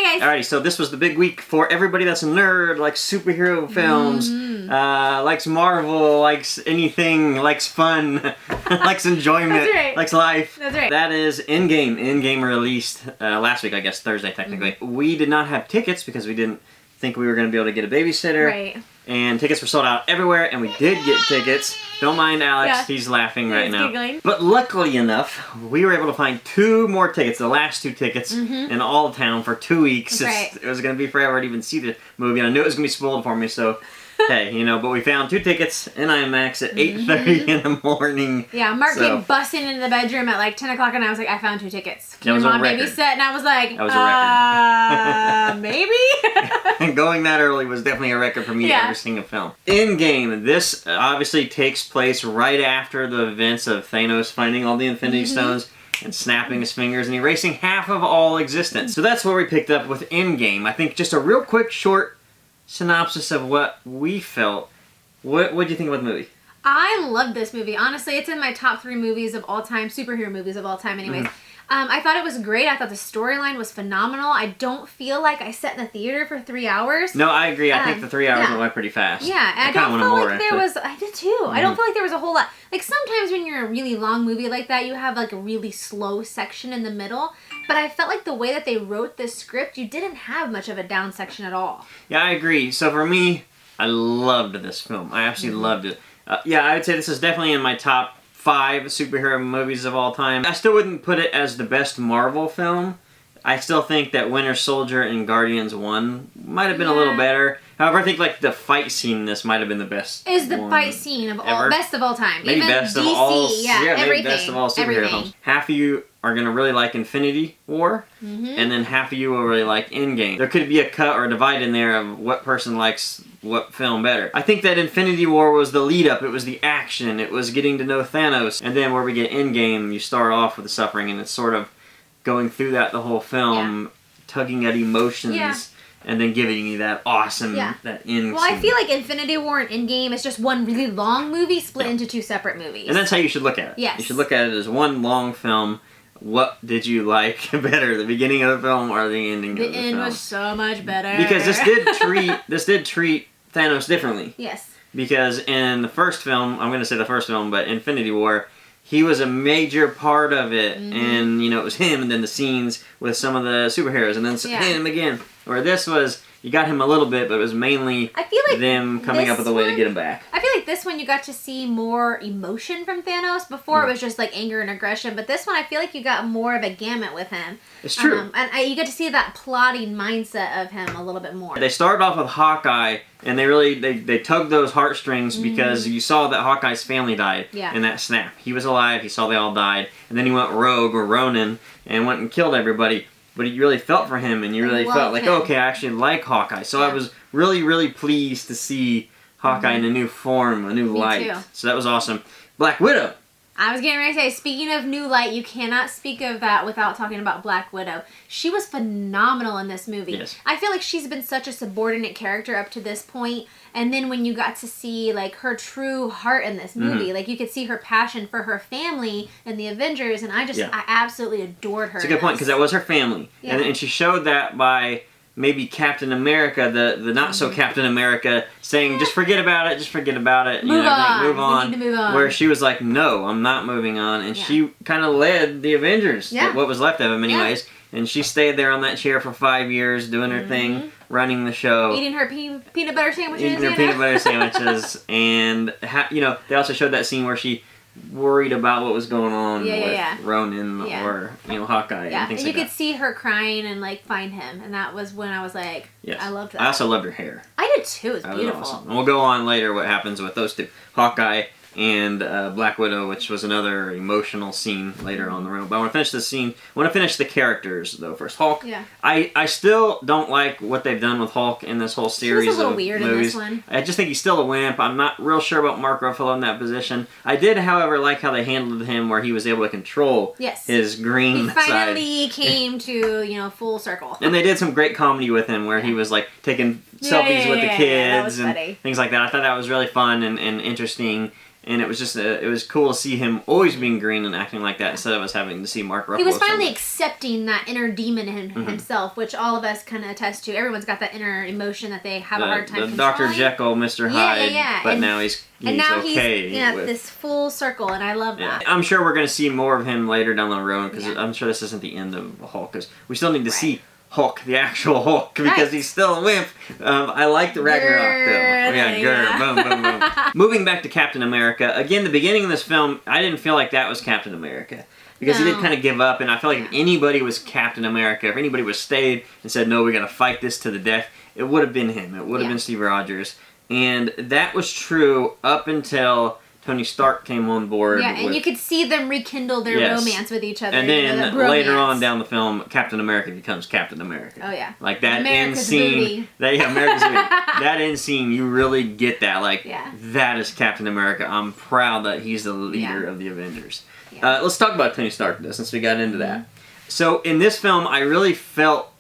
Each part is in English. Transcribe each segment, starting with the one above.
guys. Alrighty, so this was the big week for everybody that's a nerd, likes superhero films, likes Marvel, likes anything, likes fun, likes enjoyment, That's right. likes life. That's right. That is Endgame. Endgame released last week, I guess, Thursday technically. We did not have tickets because we didn't think we were going to be able to get a babysitter. Right. And tickets were sold out everywhere, and we did get tickets. Don't mind Alex, Yeah. he's laughing right He's now. giggling. But luckily enough, we were able to find 2 more tickets, the last 2 tickets in all of town for 2 weeks. Right. It was going to be forever to even see the movie, and I knew it was going to be spoiled for me, so hey, you know, but we found 2 tickets in IMAX at 8:30 in the morning. Yeah, Mark So- came busting into the bedroom at like 10 o'clock and I was like, I found 2 tickets. That Can your was a mom record. babysit? And I was like, That was a record. Maybe? And going that early was definitely a record for me Yeah. ever seeing a film. Endgame, this obviously takes place right after the events of Thanos finding all the Infinity Stones and snapping his fingers and erasing half of all existence. So that's where we picked up with Endgame. I think just a real quick short synopsis of what we felt. What did you think about the movie? I love this movie. Honestly, it's in my top 3 movies of all time, superhero movies of all time anyways. I thought it was great. I thought the storyline was phenomenal. I don't feel like I sat in the theater for 3 hours. No, I agree. I think the 3 hours yeah. went by pretty fast. Yeah, and I kinda don't wanted feel more, like there actually. was... I did too. I don't feel like there was a whole lot... Like, sometimes when you're a really long movie like that, you have, like, a really slow section in the middle. But I felt like the way that they wrote this script, you didn't have much of a down section at all. Yeah, I agree. So for me, I loved this film. I absolutely loved it. Yeah, I would say this is definitely in my top 5 superhero movies of all time. I still wouldn't put it as the best Marvel film. I still think that Winter Soldier and Guardians 1 might have been a little better. However, I think like the fight scene in this might have been the best. Is the one fight scene of all ever. best of all time. Maybe Even best DC, of all. yeah, maybe everything. best of all superhero everything. films. Half of you are gonna really like Infinity War, and then half of you will really like Endgame. There could be a cut or a divide in there of what person likes what film better. I think that Infinity War was the lead up. It was the action. It was getting to know Thanos, and then where we get Endgame, you start off with the suffering, and it's sort of going through that the whole film, tugging at emotions. Yeah. And then giving you that awesome, that end Well, I scene. feel like Infinity War and Endgame is just one really long movie split into 2 separate movies. And that's how you should look at it. Yes. You should look at it as one long film. What did you like better, the beginning of the film or the ending of the film? The end was so much better. Because this did treat Thanos differently. Yes. Because in the first film, I'm going to say the first film, but Infinity War, he was a major part of it. And, you know, it was him and then the scenes with some of the superheroes and then him again. Where this was, you got him a little bit, but it was mainly I feel like them coming up with a way to get him back. I feel like this one you got to see more emotion from Thanos. Before it was just like anger and aggression, but this one I feel like you got more of a gamut with him. It's true. And you get to see that plotting mindset of him a little bit more. They started off with Hawkeye, and they really they tugged those heartstrings because you saw that Hawkeye's family died in that snap. He was alive. He saw they all died, and then he went rogue or Ronin and went and killed everybody. But you really felt for him, and you really felt like, okay, I actually like Hawkeye. So I was really, really pleased to see Hawkeye in a new form, a new light. too. So that was awesome. Black Widow. I was getting ready to say, speaking of new light, you cannot speak of that without talking about Black Widow. She was phenomenal in this movie. Yes. I feel like she's been such a subordinate character up to this point, and then when you got to see like her true heart in this movie, like you could see her passion for her family and the Avengers, and I absolutely adored her. It's a good point because that was her family, Yeah. and she showed that by maybe Captain America, the not so Captain America, saying just forget about it, just forget about it, Move on. move on. We need to move on. Where she was like, no, I'm not moving on, and she kind of led the Avengers, what was left of them, anyways. And she stayed there on that chair for 5 years, doing her thing, running the show, eating her peanut butter sandwiches, eating her peanut butter sandwiches, and you know, they also showed that scene where she worried about what was going on with Ronin or Hawkeye and things and like you that. could see her crying and like find him, and that was when I was like, I loved that. I also loved her hair. I did too. It was beautiful. Awesome. And we'll go on later what happens with those two, Hawkeye and Black Widow, which was another emotional scene later on the road. But I want to finish this scene. I want to finish the characters though first. Hulk. Yeah. I still don't like what they've done with Hulk in this whole series. He was a little of weird movies. in this one. I just think he's still a wimp. I'm not real sure about Mark Ruffalo in that position. I did, however, like how they handled him, where he was able to control his green He finally came to full circle. And they did some great comedy with him, where he was like taking selfies with the kids and funny. things like that. I thought that was really fun and interesting. And it was just it was cool to see him always being green and acting like that instead of us having to see Mark Ruffalo. He was finally accepting that inner demon in himself, which all of us kind of attest to. Everyone's got that inner emotion that they have a hard time controlling. Dr. Jekyll, Mr. Hyde, but now he's okay. He's this full circle, and I love that. I'm sure we're going to see more of him later down the road, because I'm sure this isn't the end of Hulk, because we still need to see Hulk, the actual Hulk, because he's still a wimp. I like the Ragnarok, though. Boom, boom, boom. Moving back to Captain America, again, the beginning of this film, I didn't feel like that was Captain America. Because he did kind of give up, and I feel like if anybody was Captain America, if anybody was stayed and said, no, we're going to fight this to the death, it would have been him. It would have been Steve Rogers. And that was true up until Tony Stark came on board. Yeah, and you could see them rekindle their romance with each other. And then later on down the film, Captain America becomes Captain America. Oh, yeah. Like that end scene. America's booty. That end scene, you really get that. Like, that is Captain America. I'm proud that he's the leader of the Avengers. Yeah. Let's talk about Tony Stark, though, since we got into that. So, in this film, I really felt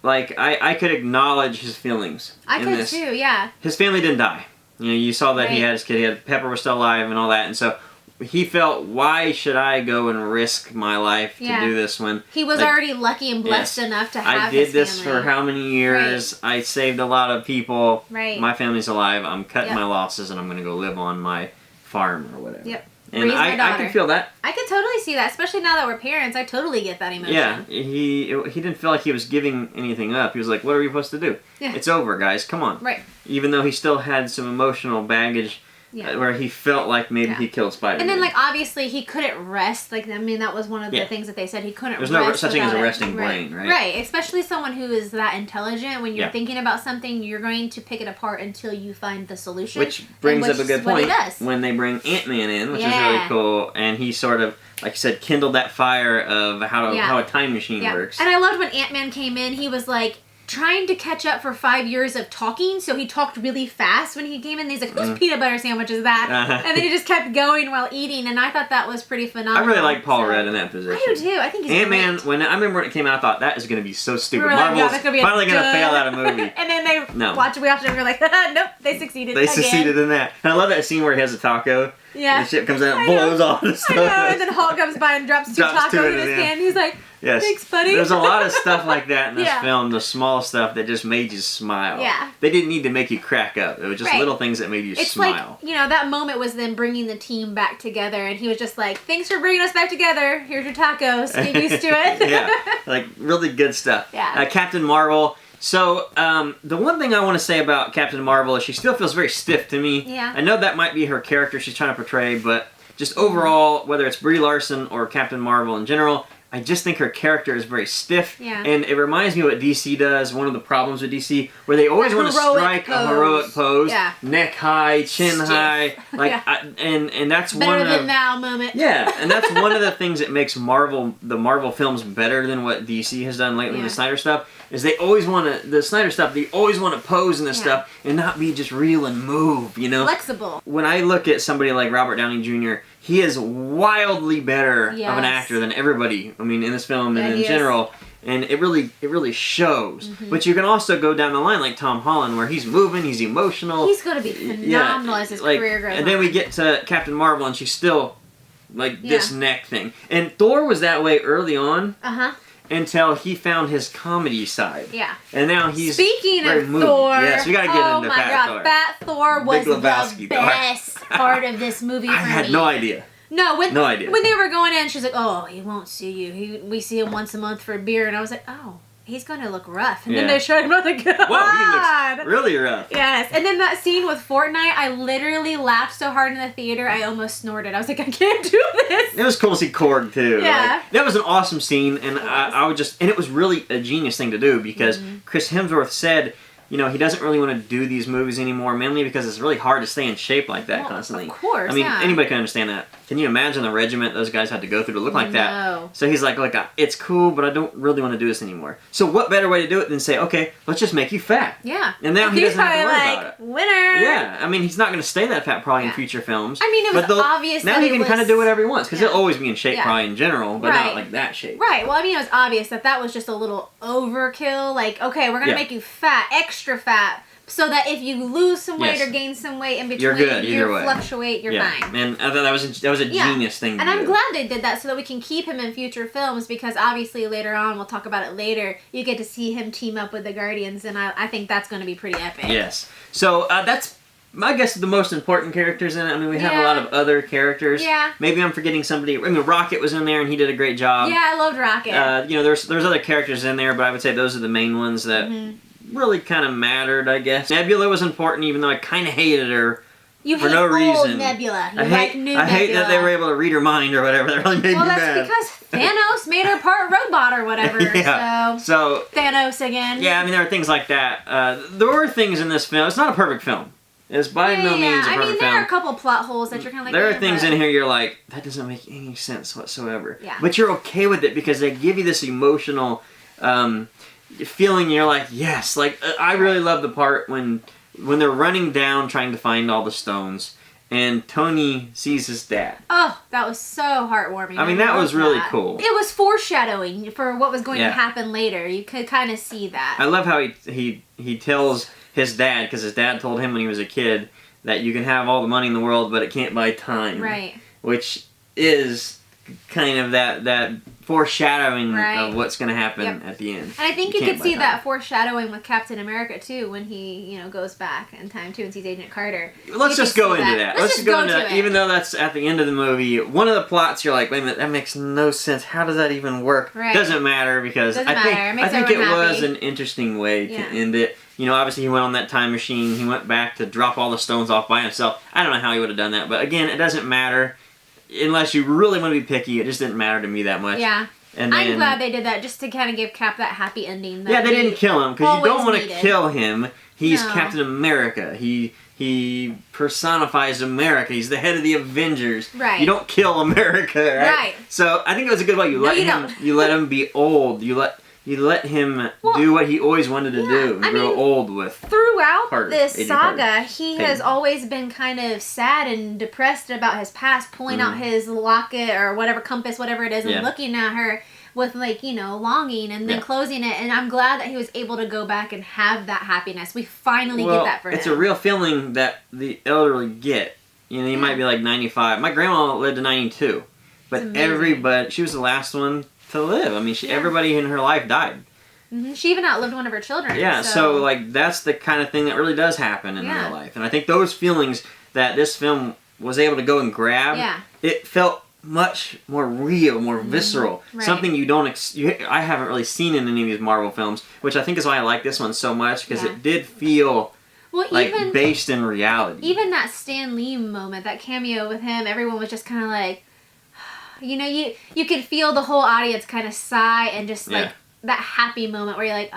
like I could acknowledge his feelings. I could too, yeah. His family didn't die. You know, you saw that he had his kid. Pepper was still alive and all that. And so he felt, why should I go and risk my life to do this when... He was already lucky and blessed enough to have his family. I did this for how many years? Right. I saved a lot of people. Right. My family's alive. I'm cutting my losses and I'm going to go live on my farm or whatever. Yep. And I can feel that. I could totally see that, especially now that we're parents. I totally get that emotion. Yeah, he didn't feel like he was giving anything up. He was like, what are we supposed to do? Yeah. It's over, guys. Come on. Right. Even though he still had some emotional baggage where he felt like maybe he killed Spider-Man. And then, like, obviously, he couldn't rest. Like, I mean, that was one of the things that they said. He couldn't rest. There's no such thing as a resting brain, right? Right. Especially someone who is that intelligent. When you're thinking about something, you're going to pick it apart until you find the solution. Which brings up a good point when they bring Ant-Man in, which is really cool. And he sort of, like you said, kindled that fire of how a time machine works. And I loved when Ant-Man came in. He was like trying to catch up for 5 years of talking, so he talked really fast when he came in. He's like, whose peanut butter sandwich is that? And then he just kept going while eating, and I thought that was pretty phenomenal. I really like Paul Rudd in that position. I do too. I think he's Ant-Man, great. I remember when it came out, I thought, that is going to be so stupid. Marvel's finally going to fail at a movie. And then we watched it and we were like, nope, they succeeded They succeeded in that. And I love that scene where he has a taco. Yeah. The ship comes out and blows off the stuff. I know, and then Hulk comes by and drops two tacos in his hand. He's like, thanks, buddy. There's a lot of stuff like that in this film, the small stuff that just made you smile. Yeah. They didn't need to make you crack up. It was just little things that made you smile. It's like, that moment was them bringing the team back together, and he was just like, thanks for bringing us back together. Here's your tacos. Get used to it. Yeah. Like, really good stuff. Yeah. Captain Marvel. So, the one thing I want to say about Captain Marvel is she still feels very stiff to me. Yeah. I know that might be her character she's trying to portray, but just overall, whether it's Brie Larson or Captain Marvel in general, I just think her character is very stiff. Yeah. And it reminds me of what DC does, one of the problems with DC, where they always want to strike a heroic pose. Yeah. Neck high, chin high. Like, and that's better one of... Better than now moment. Yeah, and that's one of the things that makes the Marvel films better than what DC has done lately, the Snyder stuff, is they always want to, the Snyder stuff, they always want to pose in this stuff and not be just real and move, Flexible. When I look at somebody like Robert Downey Jr., he is wildly better of an actor than everybody. I mean, in this film and in general, and it really shows. But you can also go down the line like Tom Holland, where he's moving, he's emotional. He's going to be phenomenal as his career goes on. And then we get to Captain Marvel, and she's still like this neck thing. And Thor was that way early on. Until he found his comedy side. Yeah. And now he's Speaking of movie. Thor. Yes, we gotta get into Fat Thor. Fat Thor was the best part of this movie for me. I had no idea. No idea. When they were going in, she's like, oh, he won't see you. We see him once a month for a beer. And I was like, oh, he's going to look rough. And then they showed him, I was like, God. Whoa, he looks really rough. Yes. And then that scene with Fortnite, I literally laughed so hard in the theater, I almost snorted. I was like, I can't do this. It was cool to see Korg, too. Yeah. Like, that was an awesome scene. And I would just, and it was really a genius thing to do because Chris Hemsworth said, he doesn't really want to do these movies anymore, mainly because it's really hard to stay in shape like that constantly. Of course, I mean, anybody can understand that. Can you imagine the regiment those guys had to go through to look like that? So he's like, look, it's cool, but I don't really want to do this anymore. So what better way to do it than say, okay, let's just make you fat. Yeah. And now he doesn't have to worry about it. Winner. Yeah. I mean, he's not going to stay that fat probably in future films. I mean, it was obvious now that he can kind of do whatever he wants, because he'll always be in shape probably in general, but not like that shape. Right. Well, I mean, it was obvious that was just a little overkill. Like, okay, we're going to make you fat, extra fat. so that if you lose some weight Yes. or gain some weight in between, You're good either way. Fluctuate, you're fine. And I thought that was a genius thing to And do. I'm glad they did that so that we can keep him in future films, because obviously later on, we'll talk about it later, you get to see him team up with the Guardians, and I think that's going to be pretty epic. Yes. So that's, I guess, the most important characters in it. I mean, we have a lot of other characters. Yeah. Maybe I'm forgetting somebody. I mean, Rocket was in there, and he did a great job. Yeah, I loved Rocket. There's other characters in there, but I would say those are the main ones that really kind of mattered, I guess. Nebula was important, even though I kind of hated her for no reason. Nebula. I hate that they were able to read her mind or whatever. That really made me mad. Well, that's because Thanos made her part robot or whatever. Yeah. So Thanos again. Yeah, I mean, there are things like that. There were things in this film. It's not a perfect film. It's by no means a perfect film. There are a couple plot holes that you're kind of like... There are things in here you're like, that doesn't make any sense whatsoever. Yeah. But you're okay with it because they give you this emotional feeling. You're like, yes. Like, I really love the part when they're running down trying to find all the stones and Tony sees his dad. Oh, that was so heartwarming. I mean, that was really cool. It was foreshadowing for what was going to happen later. You could kind of see that. I love how he tells his dad, because his dad told him when he was a kid that you can have all the money in the world, but it can't buy time. Right. Which is kind of that foreshadowing of what's going to happen at the end. And I think you could see that foreshadowing with Captain America too, when he goes back in time too and sees Agent Carter. Let's just go into that. Let's just go into that. Even though that's at the end of the movie, one of the plots you're like, wait a minute, that makes no sense. How does that even work? Right. Doesn't matter, because I think it was an interesting way to end it. Obviously he went on that time machine. He went back to drop all the stones off by himself. I don't know how he would have done that, but again, it doesn't matter. Unless you really want to be picky, it just didn't matter to me that much. Yeah. And then, I'm glad they did that, just to kind of give Cap that happy ending. That they didn't kill him, because you don't want to kill him. He's Captain America. He personifies America. He's the head of the Avengers. Right. You don't kill America, right? So I think it was a good way. You let him be old. You let him do what he always wanted to do and grow old with. Throughout this saga, he has always been kind of sad and depressed about his past, pulling out his locket or whatever, compass, whatever it is, and looking at her with, longing, and then closing it. And I'm glad that he was able to go back and have that happiness. We finally get that for him. It's a real feeling that the elderly get. You might be like 95. My grandma lived to 92. But she was the last one to live. I mean, everybody in her life died. Mm-hmm. She even outlived one of her children. Yeah, so that's the kind of thing that really does happen in real life. And I think those feelings that this film was able to go and grab, it felt much more real, more visceral. Right. Something you don't... I haven't really seen in any of these Marvel films, which I think is why I like this one so much, because it did feel... based in reality. Even that Stan Lee moment, that cameo with him, everyone was just kind of like... You could feel the whole audience kind of sigh and just that happy moment where you're like,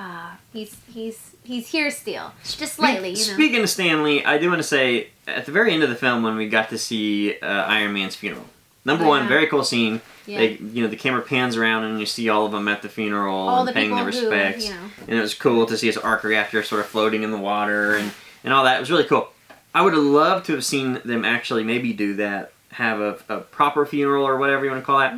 he's here still, just slightly. Speaking of Stan Lee, I do want to say at the very end of the film when we got to see Iron Man's funeral. Number one, very cool scene. Yeah. The camera pans around and you see all of them at the funeral and paying their respects. And it was cool to see his arc reactor sort of floating in the water and all that. It was really cool. I would have loved to have seen them actually maybe do that. Have a proper funeral or whatever you want to call it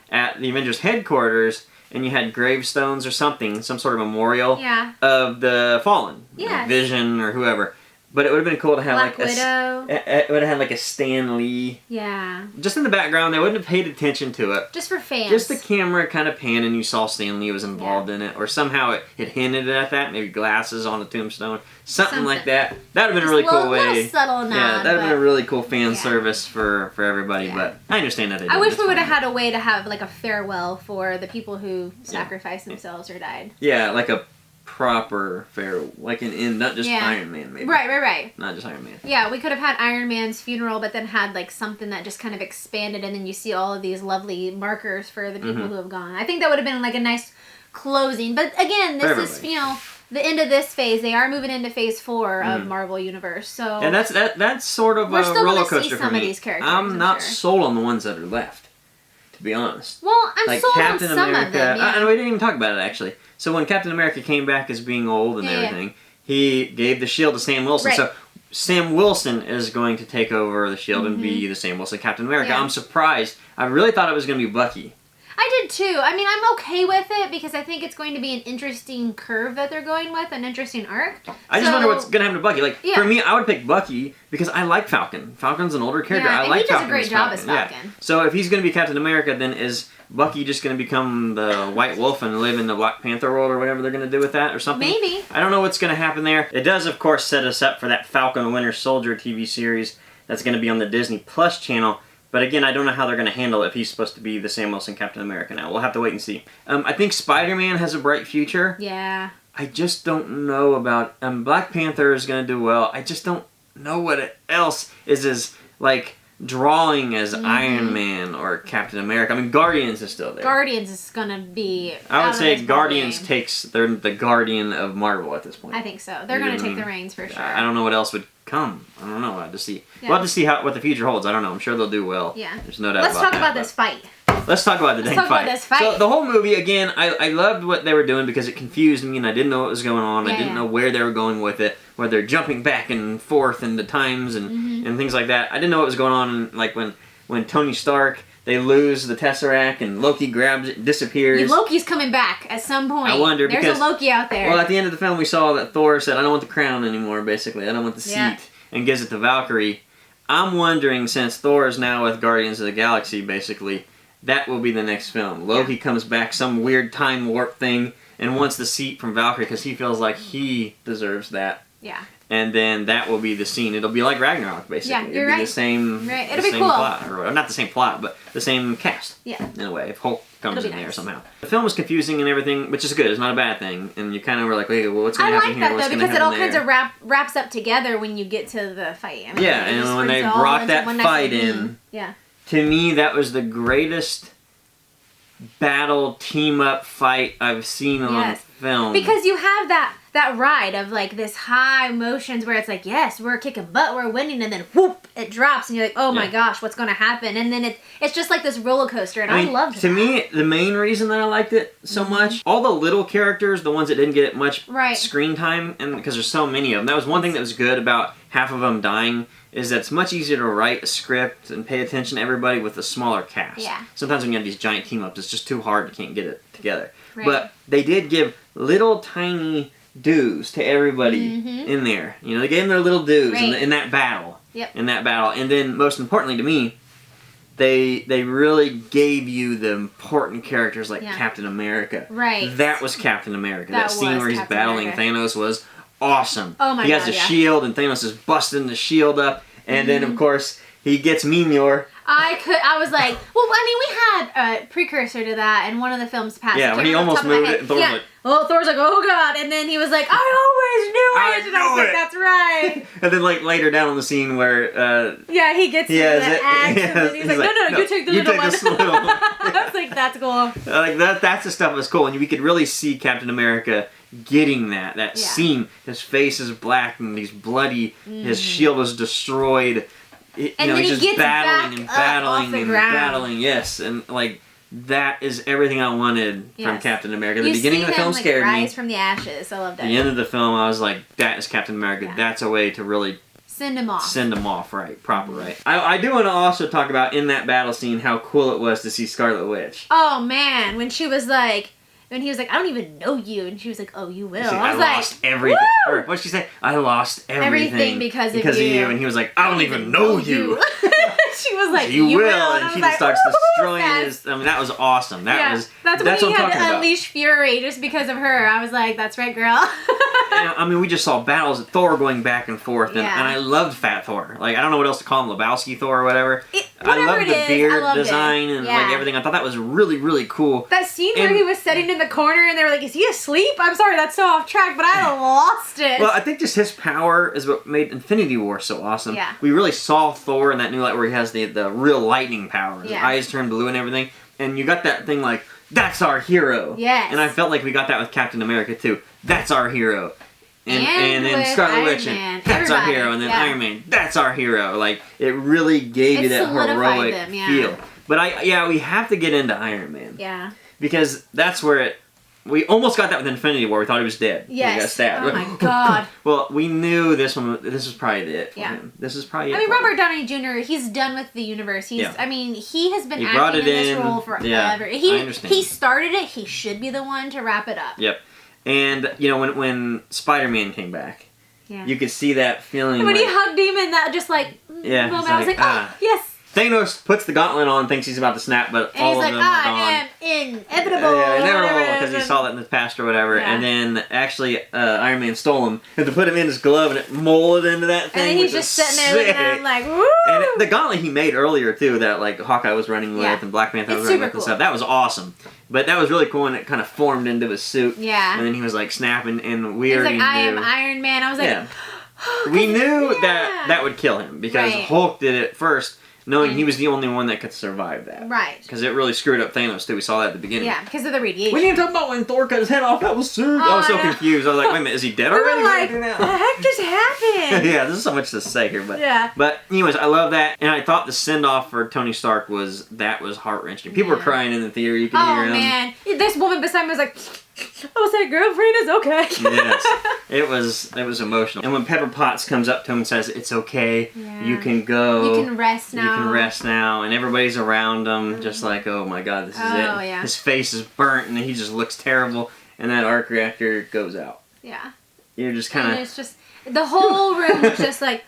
at the Avengers headquarters, and you had gravestones or something, some sort of memorial of the fallen, Vision or whoever. But it would have been cool to have Black Widow. It would have had like a Stan Lee. Yeah. Just in the background, they wouldn't have paid attention to it. Just for fans. Just the camera kind of pan and you saw Stan Lee was involved in it, or somehow it hinted at that. Maybe glasses on the tombstone, something like that. That would have been a really cool way. Little subtle nod. Yeah, that would have been a really cool fan service for everybody. But I understand that they did. I wish we would have had a way to have like a farewell for the people who sacrificed themselves or died. Yeah, like a proper farewell, like not just Iron Man, maybe. Right. Not just Iron Man. Yeah, we could have had Iron Man's funeral, but then had like something that just kind of expanded, and then you see all of these lovely markers for the people who have gone. I think that would have been like a nice closing. But again, this is the end of this phase. They are moving into phase 4 of Marvel Universe. So and that's sort of a roller coaster for me. Of these characters, I'm not sold on the ones that are left, to be honest. Well, I'm like sold Captain on some America, of them. And we didn't even talk about it actually. So when Captain America came back as being old and everything, he gave the shield to Sam Wilson. Right. So Sam Wilson is going to take over the shield and be the Sam Wilson Captain America. I'm surprised. I really thought it was going to be Bucky. I did too. I mean, I'm okay with it because I think it's going to be an interesting curve that they're going with, an interesting arc. I just wonder what's gonna happen to Bucky. Like for me, I would pick Bucky because I like Falcon. Falcon's an older character. I like Falcon. He does a great job as Falcon. Yeah. So if he's gonna be Captain America, then is Bucky just gonna become the White Wolf and live in the Black Panther world or whatever they're gonna do with that or something? Maybe. I don't know what's gonna happen there. It does, of course, set us up for that Falcon Winter Soldier TV series that's gonna be on the Disney Plus channel. But again, I don't know how they're going to handle it if he's supposed to be the Sam Wilson Captain America now. We'll have to wait and see. I think Spider-Man has a bright future. Yeah. I just don't know about... Black Panther is going to do well. I just don't know what else is as, like, drawing as Iron Man or Captain America. I mean, Guardians is still there. Guardians is going to be... I would say Guardians they're the guardian of Marvel at this point. I think so. They're going to take the reins for sure. I don't know what else would come. I don't know. We'll have to see. Yeah. We'll have to see what the future holds. I don't know. I'm sure they'll do well. Yeah. There's no doubt Let's about that. talk about this fight. Let's talk about the dang fight. About this fight. So the whole movie, again, I loved what they were doing because it confused me and I didn't know what was going on. I didn't know where they were going with it, where they're jumping back and forth into times and things like that. I didn't know what was going on, like when Tony Stark, they lose the Tesseract and Loki grabs it and disappears. Loki's coming back at some point. I wonder because... There's a Loki out there. Well, at the end of the film, we saw that Thor said, I don't want the crown anymore, basically. I don't want the seat. And gives it to Valkyrie. I'm wondering, since Thor is now with Guardians of the Galaxy, basically, that will be the next film. Loki comes back, some weird time warp thing, and wants the seat from Valkyrie because he feels like he deserves that. Yeah. And then that will be the scene. It'll be like Ragnarok, basically. Yeah, you're right. It'll be the same, It'll be cool. plot. Or not the same plot, but the same cast. Yeah. In a way, if Hulk comes in there somehow. The film was confusing and everything, which is good. It's not a bad thing. And you kind of were like, wait, well, what's going to happen here? I like that, though, because it all kinds of wraps up together when you get to the fight. I mean, yeah, and when they brought that fight in, to me, that was the greatest battle team-up fight I've seen on film. Because you have that ride of like this high emotions where it's like, yes, we're kicking butt, we're winning, and then whoop, it drops and you're like, oh my gosh, what's going to happen? And then it's just like this roller coaster, and I loved it. To me, the main reason that I liked it so much, all the little characters, the ones that didn't get much screen time, and because there's so many of them, that was one thing that was good about half of them dying, is that it's much easier to write a script and pay attention to everybody with a smaller cast. Yeah. Sometimes when you have these giant team-ups, it's just too hard, you can't get it together. Right. But they did give little tiny dues to everybody in there. You know, they gave them their little dues in that battle. Yep. In that battle. And then, most importantly to me, they really gave you the important characters like Captain America. Right. That was Captain America. That scene where he's battling Thanos was awesome. Oh my God, he has a shield and Thanos is busting the shield up. And then, of course, he gets Mjolnir. I was like, well, I mean, we had a precursor to that in one of the films past. Yeah, when he almost moved it, and Thor's like... Thor's like, oh God, and then he was like, I always knew it! And I was like, that's right. And then, like, later down on the scene where... he gets the axe, and then he's like, no, you take the little one. I was like, that's cool. Like, that's the stuff that was cool, and we could really see Captain America getting that scene. His face is black, and he's bloody, his shield is destroyed. And then he's just battling and battling, yes, and like that is everything I wanted from Captain America. The beginning of the film scared me. Rise from the ashes. I loved it. The end of the film, I was like, that is Captain America. Yeah. That's a way to really send him off. Right, proper, right. I do want to also talk about in that battle scene how cool it was to see Scarlet Witch. Oh man, when she was like. And he was like, I don't even know you. And she was like, oh, you will. I lost everything. Or what'd she say? I lost everything because of you. And he was like, I don't even know you. She was like, you will. And she just starts destroying his... I mean, that was awesome. That's when he had to unleash fury just because of her. I was like, that's right, girl. I mean, we just saw battles of Thor going back and forth. And I loved Fat Thor. Like, I don't know what else to call him. Lebowski Thor or whatever. I loved the beard design and like everything. I thought that was really, really cool. That scene where he was sitting in the corner and they were like, is he asleep? I'm sorry, that's so off track, but I lost it. Well, I think just his power is what made Infinity War so awesome. Yeah. We really saw Thor in that new light where he has the real lightning power. His eyes turn blue and everything. And you got that thing like, that's our hero. Yes. And I felt like we got that with Captain America too. That's our hero. And then Scarlet Witch, and that's our hero. And then Iron Man, that's our hero. Like, it really gave you that heroic feel. But we have to get into Iron Man. Yeah. Because that's where we almost got that with Infinity War. We thought he was dead. Yes. He got stabbed. Oh my god. Well, we knew this was probably it for him. This is probably it. I mean, Robert Downey Jr., he's done with the universe. I mean, he has been acting in this role forever. Yeah, I understand. He started it. He should be the one to wrap it up. Yep. And, you know, when Spider-Man came back, you could see that feeling. When he hugged him and that just moment, I was like, oh, yes. Thanos puts the gauntlet on, thinks he's about to snap, but and all he's of like, them are gone. I am inevitable. Yeah, inevitable, because he saw that in the past or whatever. Yeah. And then, actually, Iron Man stole him, and to put him in his glove, and it molded into that thing. And then he's just sitting there looking at him like, woo! And the gauntlet he made earlier, too, that, like, Hawkeye was running with, and Black Panther was running with and stuff, that was awesome. But that was really cool, and it kind of formed into his suit. Yeah. And then he was, like, snapping, and we He's already like, I knew. am Iron Man. I was like, we knew that would kill him, because Hulk did it first, knowing he was the only one that could survive that. Right. Because it really screwed up Thanos, too. We saw that at the beginning. Yeah, because of the radiation. We didn't talk about when Thor cut his head off. That was so... I was so confused. I was like, wait a minute, is he dead already? What do we do now? What the heck just happened? Yeah, there's so much to say here. But anyways, I love that. And I thought the send-off for Tony Stark was heart-wrenching. People were crying in the theater. You could hear them. Oh, man. This woman beside me was like... I was like, girlfriend is okay. Yes, it was emotional. And when Pepper Potts comes up to him and says, "It's okay, you can go. You can rest now. You can rest now," and everybody's around him, just like, "Oh my God, this is it." Yeah. His face is burnt, and he just looks terrible. And that arc reactor goes out. Yeah. You're just kind of. It's just the whole room was just like.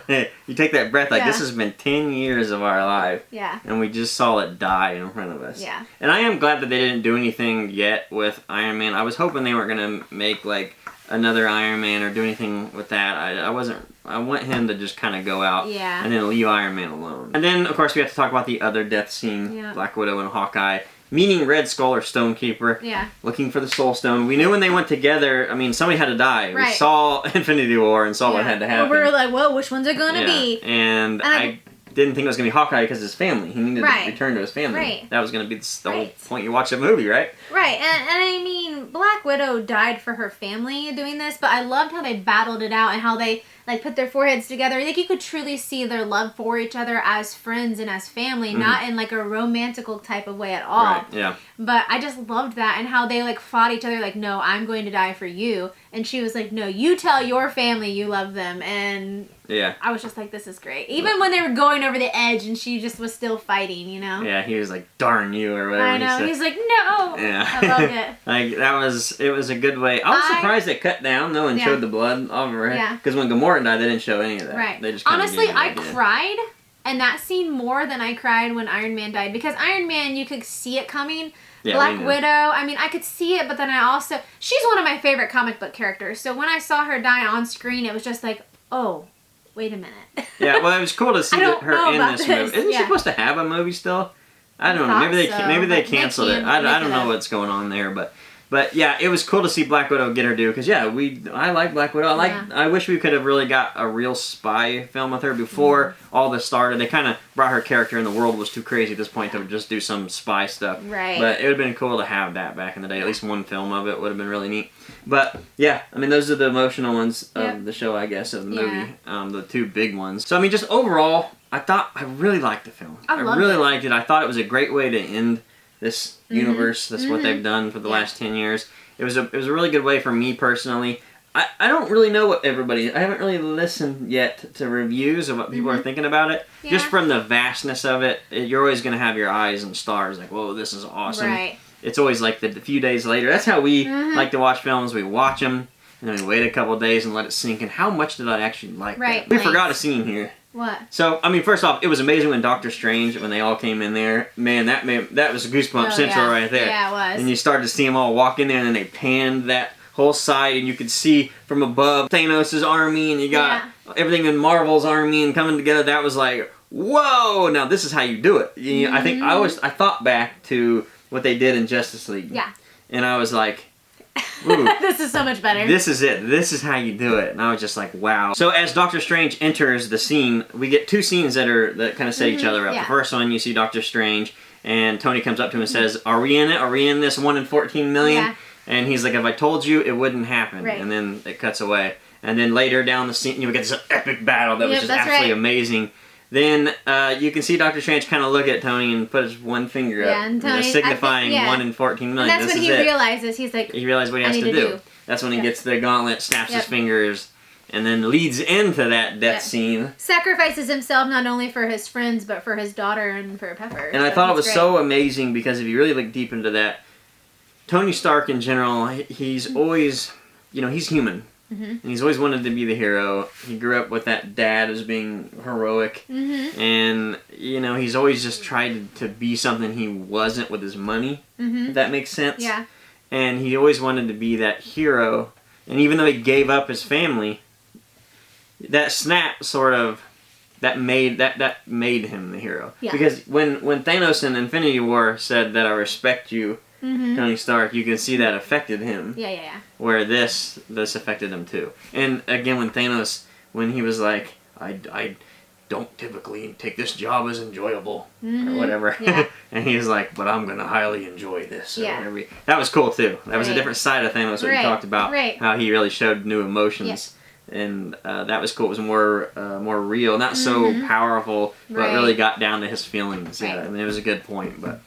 You take that breath, like this has been 10 years of our life. Yeah. And we just saw it die in front of us. Yeah. And I am glad that they didn't do anything yet with Iron Man. I was hoping they weren't going to make like another Iron Man or do anything with that. I want him to just kind of go out and then leave Iron Man alone. And then, of course, we have to talk about the other death scene, Black Widow and Hawkeye. Meeting Red Skull or Stonekeeper. Yeah. Looking for the Soul Stone. We knew when they went together, I mean, somebody had to die. Right. We saw Infinity War and saw what had to happen. We were like, well, which one's it going to be? And I didn't think it was going to be Hawkeye because his family. He needed to return to his family. Right. That was going to be the whole point you watch that movie, right? Right. And I mean, Black Widow died for her family doing this, but I loved how they battled it out and how they like put their foreheads together. Like you could truly see their love for each other as friends and as family, not in like a romantical type of way at all. Right, yeah. But I just loved that and how they like fought each other like, no, I'm going to die for you. And she was like, no, you tell your family you love them. And I was just like, this is great. Even when they were going over the edge and she just was still fighting, you know? Yeah, he was like, darn you or whatever. I know. He's like, no. Yeah. I loved it. Like, it was a good way. I was surprised they cut down though and showed the blood off of her head. Yeah. Because when Gamora died, they didn't show any of that. Right. They just honestly, I cried in that scene more than I cried when Iron Man died. Because Iron Man, you could see it coming. Yeah, Black Widow, I mean, I could see it, but then she's one of my favorite comic book characters. So when I saw her die on screen, it was just like, oh, wait a minute. Yeah, well, it was cool to see her in this movie. Isn't she supposed to have a movie still? I don't know. Maybe they canceled it. I don't know what's going on there, but yeah, it was cool to see Black Widow get her due because I like Black Widow. I wish we could have really got a real spy film with her before all this started. They kind of brought her character in. The world was too crazy at this point to just do some spy stuff. Right. But it would have been cool to have that back in the day. At least one film of it would have been really neat. But yeah, I mean those are the emotional ones of the show, I guess, of the movie. The two big ones. So I mean, just overall, I really liked the film. I really liked it. I thought it was a great way to end this universe. That's what they've done for the last 10 years. It was a really good way for me personally. I don't really know what I haven't really listened yet to reviews of what people are thinking about it. Yeah. Just from the vastness of it, you're always going to have your eyes and stars like, whoa, this is awesome. Right. It's always like the few days later. That's how we like to watch films. We watch them, and then we wait a couple days and let it sink in. How much did I actually like that? We forgot a scene here. What? So, I mean, first off, it was amazing when Doctor Strange, when they all came in there. Man, that was Goosebumps Central right there. Yeah, it was. And you started to see them all walk in there, and then they panned that whole side, and you could see from above Thanos' army, and you got everything in Marvel's army and coming together. That was like, whoa! Now, this is how you do it. I think I thought back to what they did in Justice League. Yeah. And I was like, ooh, this is so much better. This is it. This is how you do it. And I was just like, wow. So as Doctor Strange enters the scene, we get two scenes that kind of set each other up. The first one, you see Doctor Strange, and Tony comes up to him and says, are we in it? Are we in this 1 in 14 million? Yeah. And he's like, if I told you, it wouldn't happen. Right. And then it cuts away. And then later down the scene, we get this epic battle that was just absolutely amazing. Then you can see Doctor Strange kind of look at Tony and put his one finger up, and Tony, signifying 1 in 14 million. And that's when he realizes, he's like, he realizes what he has to do. That's when he gets the gauntlet, snaps his fingers, and then leads into that death scene. Sacrifices himself not only for his friends, but for his daughter and for Pepper. And I thought it was so amazing because if you really look deep into that, Tony Stark in general, he's always, he's human. And he's always wanted to be the hero. He grew up with that dad as being heroic. And, he's always just tried to be something he wasn't with his money, if that makes sense. Yeah. And he always wanted to be that hero. And even though he gave up his family, that snap sort of that made him the hero. Yeah. Because when Thanos in Infinity War said that I respect you, Tony Stark, you can see that affected him. Yeah. Where this affected him too. And again, when he was like, I don't typically take this job as enjoyable or whatever. Yeah. And he was like, but I'm gonna highly enjoy this. Or whatever. That was cool too. That was a different side of Thanos that we talked about. How he really showed new emotions. Yes. And that was cool. It was more real, not so powerful, but really got down to his feelings. Yeah, I mean, it was a good point. But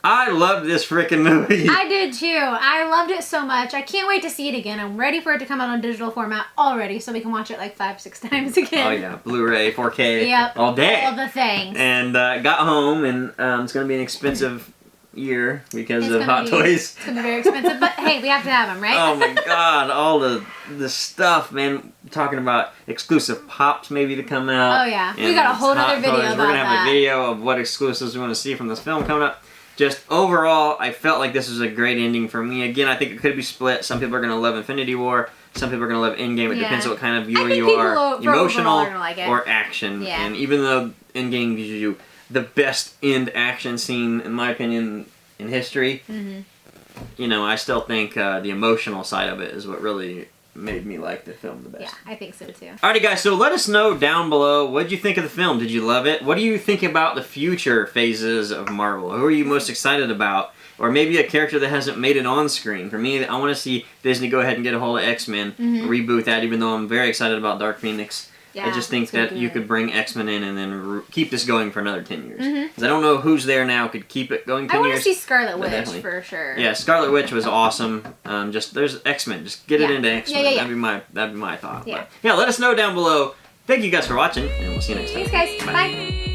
I loved this freaking movie. I did too. I loved it so much. I can't wait to see it again. I'm ready for it to come out on digital format already, so we can watch it like 5-6 times again. Oh yeah, Blu-ray, 4K, all day. All the things. And got home, and it's going to be an expensive year because of Hot Toys. It's going to be very expensive, but hey, we have to have them, right? Oh my god, all the stuff, man. Talking about exclusive pops maybe to come out. Oh yeah, we got a whole other video about that. We're going to have a video of what exclusives we want to see from this film coming up. Just overall, I felt like this was a great ending for me. Again, I think it could be split. Some people are going to love Infinity War. Some people are going to love Endgame. It depends on what kind of viewer you are. Emotional or action. Yeah. And even though Endgame gives you the best end action scene, in my opinion, in history, I still think the emotional side of it is what really made me like the film the best. Yeah, I think so too. Alrighty guys, so let us know down below, what did you think of the film? Did you love it? What do you think about the future phases of Marvel? Who are you most excited about? Or maybe a character that hasn't made it on screen. For me, I want to see Disney go ahead and get a hold of X-Men, reboot that, even though I'm very excited about Dark Phoenix. Yeah, I just think that you could bring X-Men in and then keep this going for another 10 years. Because I don't know who's there now could keep it going 10 years. I want to see Scarlet Witch for sure. Yeah, Scarlet Witch was awesome. There's X-Men. Just get it into X-Men. Yeah. That'd be my thought. Yeah. But, let us know down below. Thank you guys for watching, and we'll see you next time. Thanks, guys. Bye.